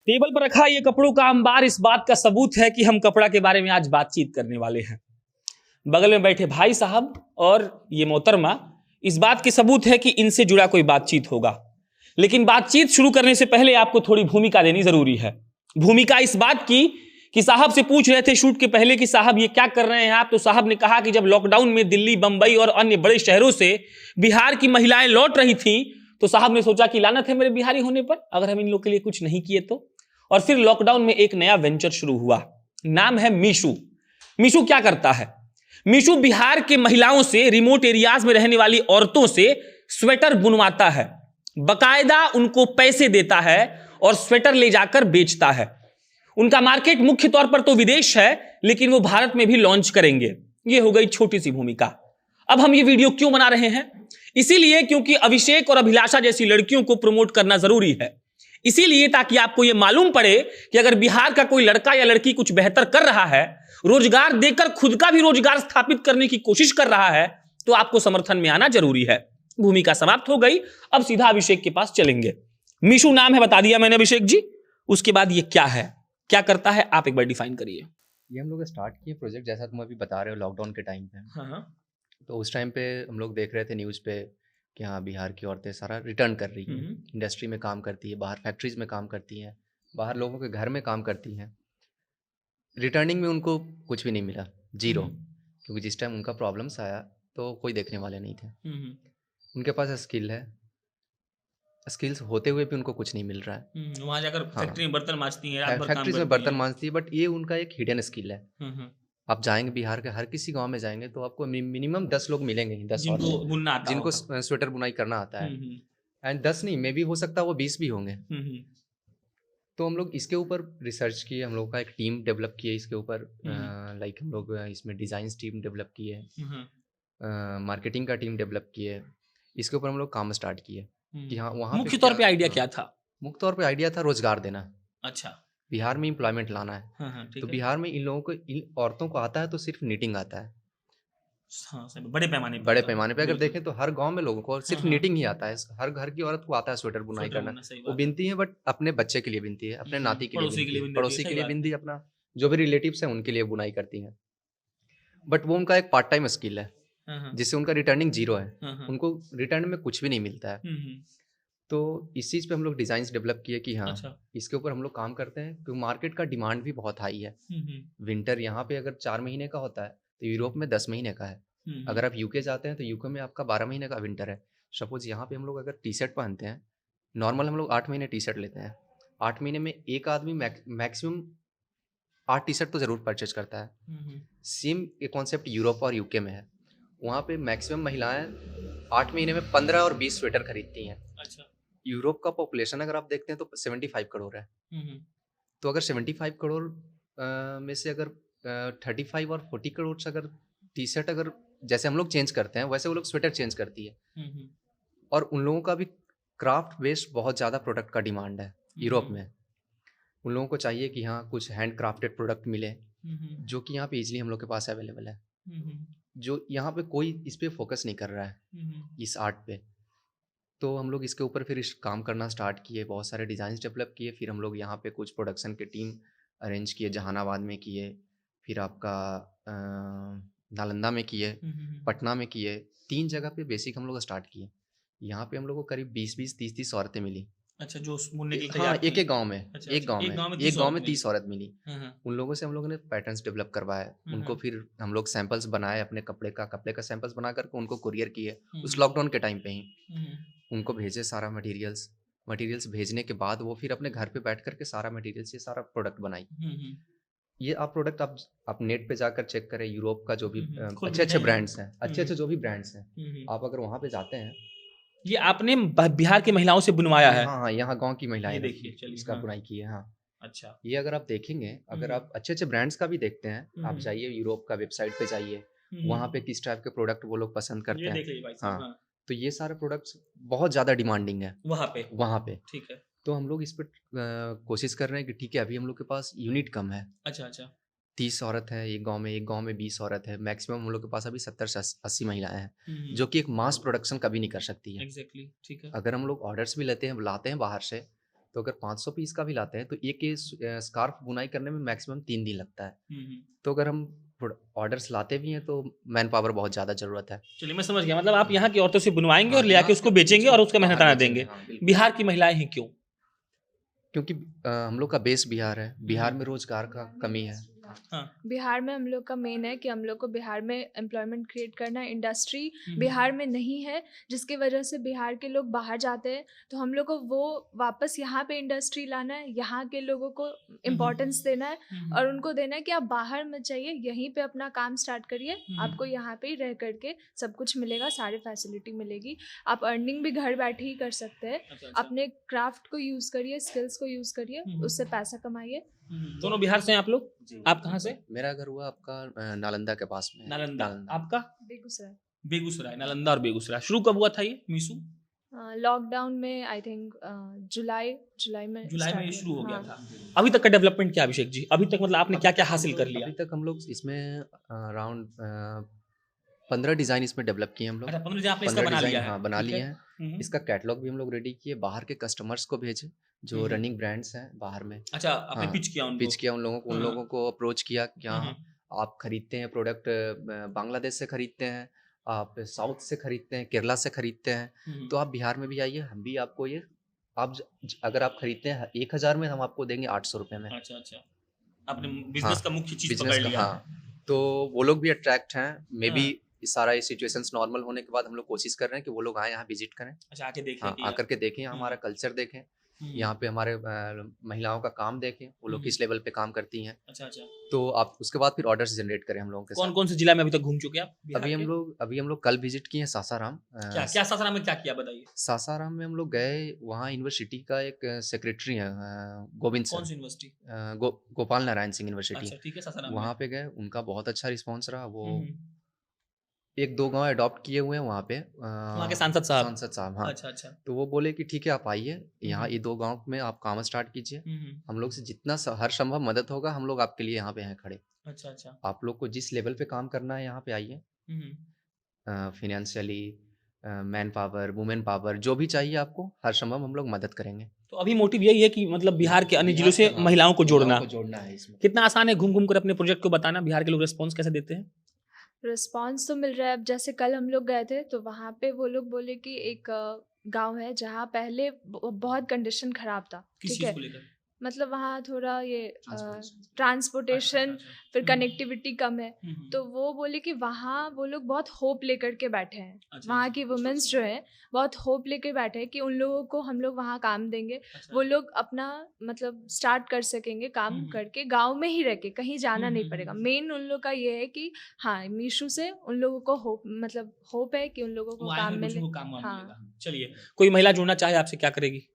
Table पर रखा ये कपड़ों का अंबार इस बात का सबूत है कि हम कपड़ा के बारे में आज बातचीत करने वाले हैं। बगल में बैठे भाई साहब और ये मोहतरमा इस बात के सबूत है कि इनसे जुड़ा कोई बातचीत होगा। लेकिन बातचीत शुरू करने से पहले आपको थोड़ी भूमिका देनी जरूरी है। भूमिका इस बात की कि साहब से पूछ रहे थे शूट के पहले कि साहब ये क्या कर रहे हैं आप, तो साहब ने कहा कि जब लॉकडाउन में दिल्ली, बंबई और अन्य बड़े शहरों से बिहार की महिलाएं लौट रही थी तो साहब ने सोचा कि लानत है मेरे बिहारी होने पर अगर हम इन लोग के लिए कुछ नहीं किए तो। और फिर लॉकडाउन में एक नया वेंचर शुरू हुआ, नाम है मीशू। मीशू क्या करता है? मीशू बिहार के महिलाओं से, रिमोट एरियाज में रहने वाली औरतों से स्वेटर बुनवाता है, बकायदा उनको पैसे देता है और स्वेटर ले जाकर बेचता है। उनका मार्केट मुख्य तौर पर तो विदेश है, लेकिन वो भारत में भी लॉन्च करेंगे। ये हो गई छोटी सी भूमिका। अब हम ये वीडियो क्यों बना रहे हैं? इसीलिए क्योंकि अभिषेक और अभिलाषा जैसी लड़कियों को प्रमोट करना जरूरी है। इसीलिए ताकि आपको यह मालूम पड़े कि अगर बिहार का कोई लड़का या लड़की कुछ बेहतर कर रहा है, रोजगार देकर खुद का भी रोजगार स्थापित करने की कोशिश कर रहा है, तो आपको समर्थन में आना जरूरी है। भूमिका समाप्त हो गई, अब सीधा अभिषेक के पास चलेंगे। मीशू नाम है, बता दिया मैंने अभिषेक जी। उसके बाद ये क्या है, क्या करता है, आप एक बार डिफाइन करिए। ये हम लोग स्टार्ट किए प्रोजेक्ट, जैसा तुम अभी बता रहे हो, लॉकडाउन के टाइम पे। हाँ। तो उस टाइम पे हम लोग देख रहे थे न्यूज़ पे कि हाँ बिहार की औरतें सारा रिटर्न कर रही हैं, इंडस्ट्री में काम करती है, बाहर फैक्ट्रीज में काम करती हैं, बाहर लोगों के घर में काम करती हैं। रिटर्निंग में उनको कुछ भी नहीं मिला, जीरो। क्योंकि जिस टाइम उनका प्रॉब्लम्स आया तो कोई देखने वाले नहीं थे। उनके पास स्किल है, स्किल्स होते हुए भी उनको कुछ नहीं मिल रहा है। वहां जाकर फैक्ट्री में बर्तन मांजती हैं, रात भर काम फैक्ट्रीज में करती बर्तन हैं। मांजती है, बट ये उनका एक हिडन स्किल है। आप जाएंगे बिहार के हर किसी गांव में जाएंगे तो आपको मिनिमम 10 लोग मिलेंगे ही, 10 जिनको औरतें बुनना आता जिनको होगा। स्वेटर बुनाई करना आता है। एंड 10 नहीं, मे भी हो सकता है वो 20 भी होंगे। तो हम लोग इसके ऊपर रिसर्च किए, हम लोग का एक टीम डेवलप किए इसके ऊपर। लाइक हम लोग इसमें डिज़ाइंस टीम डेवलप किए, मार्केटिंग का टीम डेवलप किए। इसके ऊपर हम लोग काम स्टार्ट किए कि हाँ वहाँ मुख्य तौर पे आइडिया क्या था? मुख्य तौर पे आइडिया था रोजगार देना। अच्छा। बिहार में एम्प्लॉयमेंट लाना है। तो बिहार में इन लोगों को, इन औरतों को आता है तो सिर्फ नीटिंग आता है। हाँ, बड़े पैमाने पे अगर देखें तो हर गांव में लोगों को सिर्फ नीटिंग ही आता है। हर घर की औरत को आता है स्वेटर बुनाई करना। वो बिनती है, बट अपने बच्चे के लिए बिनती है, अपने नाती के लिए बिनती है, पड़ोसी के लिए बिनती है, अपना जो भी रिलेटिव्स है उनके लिए बुनाई करती हैं। बट वो उनका एक पार्ट टाइम स्किल है जिससे उनका रिटर्निंग जीरो है। उनको रिटर्न में कुछ भी नहीं मिलता है। तो इस चीज़ पे हम लोग डिज़ाइंस डेवलप किए कि हाँ इसके ऊपर हम लोग काम करते हैं, क्योंकि मार्केट का डिमांड भी बहुत हाई है। विंटर यहाँ पे अगर 4 महीने का होता है तो यूरोप में 10 महीने का है। अगर आप यूके जाते हैं तो यूके में आपका 12 महीने का विंटर है। सपोज यहाँ पे हम लोग अगर टी शर्ट पहनते हैं, नॉर्मल हम लोग 8 महीने टी शर्ट लेते हैं। 8 महीने में एक आदमी मैक्सिमम 8 टी शर्ट तो ज़रूर परचेज करता है। सेम ये कॉन्सेप्ट यूरोप और यूके में है। वहाँ पे मैक्सिमम महिलाएं 8 महीने में 15 और 20 स्वेटर खरीदती हैं। अच्छा। यूरोप का पॉपुलेशन अगर आप देखते हैं तो 75 करोड़ है। तो अगर 75 करोड़ में से अगर 35 और 40 करोड़ से अगर टी शर्ट अगर जैसे हम लोग चेंज करते हैं वैसे वो लोग स्वेटर चेंज करती है। और उन लोगों का भी क्राफ्ट बेस्ड बहुत ज़्यादा प्रोडक्ट का डिमांड है यूरोप में। उन लोगों को चाहिए कि हाँ कुछ हैंड क्राफ्टेड प्रोडक्ट मिले, जो कि यहाँ पे इजीली हम लोग के पास अवेलेबल है। जो यहाँ पे कोई इस पे फोकस नहीं कर रहा है, इस आर्ट पे। तो हम लोग इसके ऊपर फिर काम करना स्टार्ट किए, बहुत सारे डिज़ाइंस डेवलप किए। फिर हम लोग यहाँ पे कुछ प्रोडक्शन के टीम अरेंज किए, जहानाबाद में किए, फिर आपका नालंदा में किए, पटना में किए। 3 जगह पे बेसिक हम लोग स्टार्ट किए। यहाँ पे हम लोग को करीब 20-20, 30-30 औरतें मिली। अच्छा, जो बुनने के लिए तैयार थी? एक गांव में। अच्छा, एक गांव में 30 औरत मिली। उन लोगों से हम लोगों ने पैटर्न्स डेवलप करवाए। उनको फिर हम लोग सैंपल्स बनाए अपने कपड़े का सैंपल्स बना करके उनको कुरियर किए उस लॉकडाउन के टाइम पे ही। उनको भेजे सारा मटेरियल्स भेजने के बाद वो फिर अपने घर पे बैठ करके सारा मटेरियल्स ये सारा प्रोडक्ट बनाई। ये आप प्रोडक्ट आप नेट पे जाकर चेक करें, यूरोप का जो भी अच्छे ब्रांड्स हैं, अच्छे जो भी ब्रांड्स हैं, आप अगर वहाँ पे जाते हैं। ये आपने बिहार की महिलाओं से बुनवाया है? हाँ, यहाँ गांव की महिलाएं देखिए इसका बुनाई की है। हाँ, अच्छा। ये अगर आप देखेंगे, अगर आप अच्छे ब्रांड्स का भी देखते हैं, आप जाइए यूरोप का वेबसाइट पे जाइए, वहाँ पे किस टाइप के प्रोडक्ट वो लोग पसंद करते हैं। हाँ, तो ये सारे प्रोडक्ट्स बहुत ज़्यादा डिमांडिंग है वहाँ पे। ठीक है। तो हम लोग इस पर कोशिश कर रहे हैं कि ठीक है, अभी हम लोग के पास यूनिट कम है। अच्छा। 30 औरत है एक गांव में 20 औरत है। मैक्सिमम हम लोग के पास अभी 70 से 80 महिलाएं हैं, जो कि एक मास प्रोडक्शन कभी नहीं कर सकती है। एग्जैक्टली, ठीक है। अगर हम लोग ऑर्डर्स भी लाते हैं बाहर से, तो अगर 500 पीस का भी लाते हैं तो एक ये स्कार्फ बुनाई करने में मैक्सिमम 3 दिन लगता है। तो अगर हम ऑर्डर्स लाते भी हैं तो मैन पावर बहुत ज़्यादा ज़रूरत है। चलिए मैं समझ गया, मतलब आप यहाँ की औरतों से बुनवाएंगे हाँ, और ले यहाँ आके उसको से बेचेंगे और उसका बाहर मेहनताना बेचेंगे, देंगे। हाँ, बिल्कुल। बिहार की महिलाएं हैं क्यों? क्योंकि हम लोग का बेस बिहार है, बिहार में रोजगार का कमी है। हाँ। बिहार में हम लोग का मेन है कि हम लोग को बिहार में एम्प्लॉयमेंट क्रिएट करना है। इंडस्ट्री बिहार में नहीं है, जिसकी वजह से बिहार के लोग बाहर जाते हैं। तो हम लोग को वो वापस यहाँ पे इंडस्ट्री लाना है, यहाँ के लोगों को इम्पोर्टेंस देना है और उनको देना है कि आप बाहर मत जाइए, यहीं पे अपना काम स्टार्ट करिए। आपको यहाँ पे ही रह करके सब कुछ मिलेगा, सारी फैसिलिटी मिलेगी। आप अर्निंग भी घर बैठे ही कर सकते हैं। अपने क्राफ्ट को यूज़ करिए, स्किल्स को यूज़ करिए, उससे पैसा कमाइए। दोनों बिहार से हैं आप लोग? आप कहाँ से? मेरा घर हुआ आपका नालंदा के पास में है। नालंदा। आपका? बेगूसराय। बेगूसराय, नालंदा और बेगूसराय। शुरू कब हुआ था ये मीशू? लॉकडाउन में आई थिंक जुलाई में ये शुरू हो गया था। अभी तक का डेवलपमेंट क्या अभिषेक जी? अभी तक मतलब आपने क्या क्या हासिल कर लिया? अभी तक हम लोग इसमें अराउंड 15 डिज़ाइन इसमें डेवलप किए हम लोग। अच्छा, 15 डिज़ाइन आपने इसका 15 बना डिज़ाइन, लिया है? हाँ, बना ठीक लिए है। हैं। इसका कैटलॉग भी हम लोग रेडी किए, बाहर के कस्टमर्स को भेजे जो रनिंग ब्रांड्स हैं बाहर में। अच्छा, आपने हाँ, पिच किया उनको? पिच किया उन लोगों को, उन हाँ। लोगों को अप्रोच किया कि हाँ, आप खरीदते हैं प्रोडक्ट बांग्लादेश से खरीदते हैं, आप साउथ से खरीदते हैं, केरला से खरीदते हैं, तो आप बिहार में भी आइए, हम भी आपको ये अगर आप खरीदते हैं 1000 में, हम आपको देंगे 800 रुपये में। अच्छा अच्छा, आपने बिजनेस का मुख्य चीज पकड़ लिया। हाँ, तो वो लोग भी अट्रैक्ट हैं। मे बी सारा ये सिचुएशंस नॉर्मल होने के बाद हम लोग कोशिश कर रहे हैं कि वो लोग आए यहाँ विजिट करें। अच्छा, आके देखें। हाँ, आकर के देखें, हमारा कल्चर देखें, यहाँ पे हमारे महिलाओं का काम देखें, वो लोग किस लेवल पे काम करती हैं। अच्छा अच्छा, तो आप उसके बाद फिर ऑर्डर्स जनरेट करें हम लोगों के साथ। कौन कौन से जिला में अभी तक घूम चुके हैं आप? अभी हम लोग कल विजिट किए हैं सासाराम। क्या सासाराम में क्या किया बताइए? सासाराम में हम लोग गए, वहाँ यूनिवर्सिटी का एक सेक्रेटरी है गोविंद सर। कौन सी यूनिवर्सिटी? गोपाल नारायण सिंह यूनिवर्सिटी। अच्छा, ठीक है, सासाराम वहाँ पे गए, उनका बहुत अच्छा रिस्पॉन्स रहा। वो 1-2 गांव अडॉप्ट किए हुए हैं वहाँ पे, वहाँ के सांसद साहब। हाँ। अच्छा अच्छा, तो वो बोले कि ठीक है आप आइए यहाँ, ये 2 गांव में आप काम स्टार्ट कीजिए, हम लोग से जितना हर संभव मदद होगा हम लोग आपके लिए यहाँ पे हैं खड़े। अच्छा अच्छा, आप लोग को जिस लेवल पे काम करना है यहाँ पे आइए, financially, man power, women power, जो भी चाहिए आपको हर संभव हम लोग मदद करेंगे। तो अभी मोटिव यही है कि मतलब बिहार के अन्य जिलों से महिलाओं को जोड़ना है इसमें। कितना आसान है घूम घूम कर अपने प्रोजेक्ट को बताना? बिहार के लोग रिस्पॉन्स कैसे देते हैं? रिस्पॉन्स तो मिल रहा है। अब जैसे कल हम लोग गए थे तो वहाँ पे वो लोग बोले कि एक गांव है जहाँ पहले बहुत कंडीशन खराब था। ठीक है, मतलब वहाँ थोड़ा ये ट्रांसपोर्टेशन, फिर कनेक्टिविटी कम है। तो वो बोले कि वहाँ वो लोग बहुत होप लेकर के बैठे हैं। वहाँ की वुमेन्स जो है बहुत होप लेकर बैठे हैं कि उन लोगों को हम लोग वहाँ काम देंगे। वो लोग अपना मतलब स्टार्ट कर सकेंगे काम करके, गांव में ही रह के, कहीं जाना नहीं पड़ेगा। मेन उन लोग का ये है कि हाँ, मीशू से उन लोगों को होप है कि उन लोगों को काम मिले। हाँ, चलिए, कोई महिला जुड़ना चाहे आपसे क्या करेगी?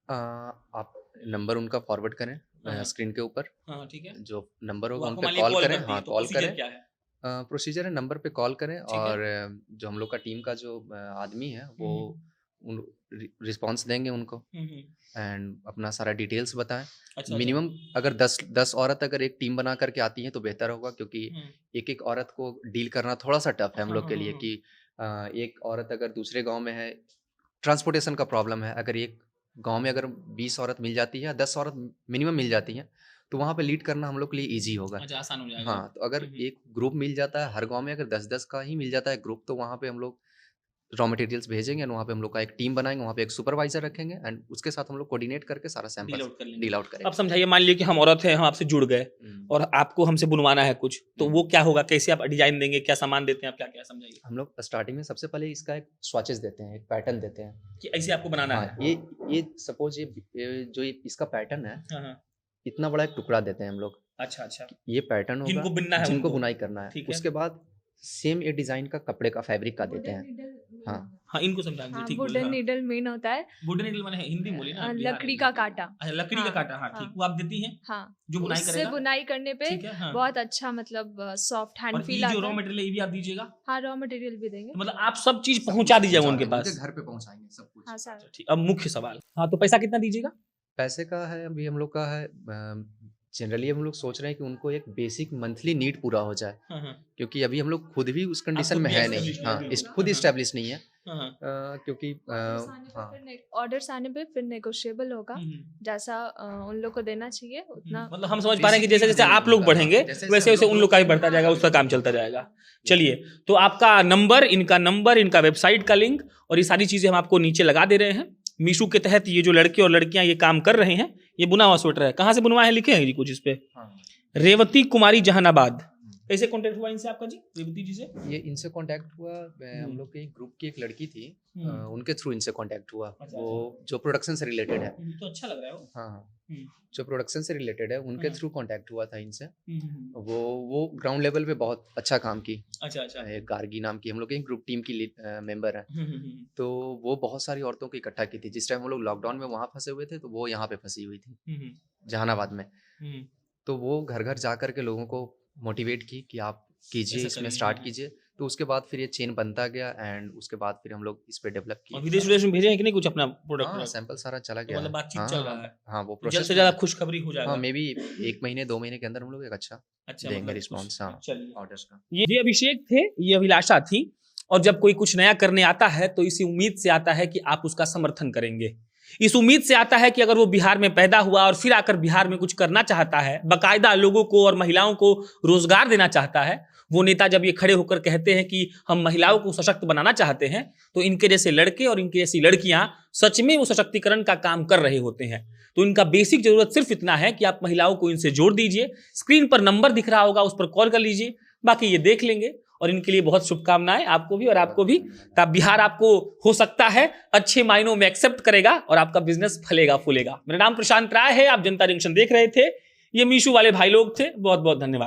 आप नंबर उनका फॉरवर्ड करें स्क्रीन के ऊपर। हाँ, ठीक है, जो नंबर होगा उन पे कॉल करें। हाँ, कॉल करें। क्या है प्रोसीजर है, नंबर पे कॉल करें और जो हम लोग का टीम का जो आदमी है वो रिस्पांस देंगे उनको एंड अपना सारा डिटेल्स बताएं। मिनिमम अगर 10 औरत अगर एक टीम बना करके आती हैं तो बेहतर होगा, क्योंकि एक औरत को डील करना थोड़ा सा टफ है हम लोग के लिए। कि एक औरत अगर दूसरे गाँव में है, ट्रांसपोर्टेशन का प्रॉब्लम है। अगर एक गांव में अगर 20 औरत मिल जाती है, 10 औरत मिनिमम मिल जाती हैं, तो वहाँ पे लीड करना हम लोग के लिए इजी होगा। अच्छा, आसान हो जाएगा। हाँ, तो अगर एक ग्रुप मिल जाता है हर गांव में, अगर 10-10 का ही मिल जाता है ग्रुप, तो वहाँ पे हम लोग रॉ मटेरियल्स भेजेंगे एंड वहाँ पे हम लोग का एक टीम बनाएंगे, वहाँ पे एक सुपरवाइजर रखेंगे एंड उसके साथ हम लोग कोऑर्डिनेट करके सारा सैंपल डील आउट करेंगे। अब समझाइए, मान लीजिए कि हम औरत हैं, हम आपसे जुड़ गए और आपको हमसे बुनवाना है कुछ, तो वो क्या होगा? कैसे आप डिजाइन देंगे? क्या सामान देते हैं आप? क्या समझाइए। हम लोग स्टार्टिंग में सबसे पहले इसका एक स्वॉचेस देते हैं, एक पैटर्न देते हैं कि ऐसे आपको बनाना है। ये सपोज ये जो इसका पैटर्न है, इतना बड़ा एक टुकड़ा देते हैं हम लोग। अच्छा अच्छा, ये पैटर्न होगा जिनको बुनना है, जिनको बुनाई करना है। उसके बाद सेम ये डिजाइन का कपड़े का फैब्रिक का देते हैं। हाँ, इनको समझाएंगे। ठीक, वुडन नीडल मेन होता है। वुडन नीडल माने हिंदी बोली ना, लकड़ी का कांटा। अच्छा, लकड़ी का कांटा। हाँ, ठीक, वो आप देती हैं। हाँ, जो बुनाई करेगा, उससे बुनाई करने पे बहुत अच्छा मतलब सॉफ्ट हैंड फील आता है। जो रॉ मटेरियल ये भी आप दीजिएगा? हाँ, रॉ मटेरियल भी देंगे। मतलब आप सब चीज पहुंचा दीजिएगा उनके पास? घर पे पहुंचाएंगे सब कुछ। हाँ सर, ठीक। अब मुख्य सवाल, हाँ, तो पैसा कितना दीजिएगा? पैसे का है, अभी हम लोग का है जनरली हम लोग सोच रहे हैं कि उनको एक बेसिक मंथली नीड पूरा हो जाए, हाँ, हाँ, क्योंकि अभी हम लोग खुद भी उस कंडीशन खुद में भी है नहीं। established हाँ, नहीं है। खुद हाँ, इस्टेब्लिश नहीं है, हाँ, हाँ, क्योंकि हाँ ऑर्डर्स आने पे फिर नेगोशिएबल होगा, जैसा उन लोग को देना चाहिए उतना। मतलब हम समझ पा रहे हैं कि जैसे जैसे Basically आप लोग उनका, बढ़ेंगे हाँ, जैसे-जैसे वैसे हम वैसे लोग उन लोग का भी grow बढ़ता जाएगा, उसका काम चलता जाएगा। चलिए, तो आपका नंबर, इनका वेबसाइट का लिंक और ये सारी चीजें हम आपको नीचे लगा दे रहे हैं। मीशू के तहत ये जो लड़के और लड़कियां ये काम कर रहे हैं, ये बुना हुआ स्वेटर है। कहाँ से बुनवा है, लिखे हैं जी कुछ इस पे? हाँ, रेवती कुमारी जहानाबाद। कैसे कांटेक्ट हुआ इनसे आपका जी, रेवती जी से? ये इनसे कांटेक्ट हुआ, हम लोग के ग्रुप की एक लड़की थी, उनके थ्रू इनसे कांटेक्ट हुआ। अच्छा, वो जो प्रोडक्शन से रिलेटेड है, तो अच्छा लग रहा है वो। हाँ हाँ, हम्म, जो प्रोडक्शन से रिलेटेड है उनके हाँ। थ्रू कांटेक्ट हुआ था इनसे। हम्म, वो ग्राउंड लेवल पे बहुत अच्छा काम की। अच्छा अच्छा। एक गार्गी नाम की हम लोग की ग्रुप टीम की मेंबर है, तो वो बहुत सारी औरतों को इकट्ठा की थी। जिस टाइम हम लोग लॉकडाउन में वहाँ फंसे हुए थे, तो वो यहाँ पे फंसी हुई थी जहानाबाद में। तो वो घर घर जा कर के लोगों को मोटिवेट की कि आप कीजिए, ऐसा इसमें करिए, स्टार्ट हाँ। कीजिए। तो उसके बाद फिर ये चेन बनता गया, एंड उसके बाद फिर हम लोग इस पे डेवलप और किए। विदेश में भेजे हैं कि नहीं कुछ अपना हाँ, प्रोडक्ट? सैंपल सारा चला तो गया मतलब है। बातचीत हाँ, चल रहा है। हाँ, वो जल्द प्रोसेस से में ज्यादा है। खुशखबरी हो जाएगा। हाँ, मे बी 1 महीने 2 महीने के अंदर हम लोग एक अच्छा अच्छा, देंगे मतलब रिस्पॉन्स, हाँ, चलिए। ऑर्डर्स का। ये अभिषेक थे, ये अभिलाषा थी। और जब कोई कुछ नया करने आता है तो इसी उम्मीद से आता है कि आप उसका समर्थन करेंगे। इस उम्मीद से आता है कि अगर वो बिहार में पैदा हुआ और फिर आकर बिहार में कुछ करना चाहता है, बाकायदा लोगों को और महिलाओं को रोजगार देना चाहता है, वो नेता जब ये खड़े होकर कहते हैं कि हम महिलाओं को सशक्त बनाना चाहते हैं, तो इनके जैसे लड़के और इनकी जैसी लड़कियां सच में वो सशक्तिकरण का काम कर रहे होते हैं। तो इनका बेसिक जरूरत सिर्फ इतना है कि आप महिलाओं को इनसे जोड़ दीजिए। स्क्रीन पर नंबर दिख रहा होगा, उस पर कॉल कर लीजिए, बाकी ये देख लेंगे। और इनके लिए बहुत शुभकामनाएं आपको भी और आपको भी। तब बिहार आपको हो सकता है अच्छे मायनों में एक्सेप्ट करेगा और आपका बिजनेस फलेगा फूलेगा। मेरा नाम प्रशांत राय है, आप जनता जंक्शन देख रहे थे। ये मीशू वाले भाई लोग थे। बहुत बहुत धन्यवाद।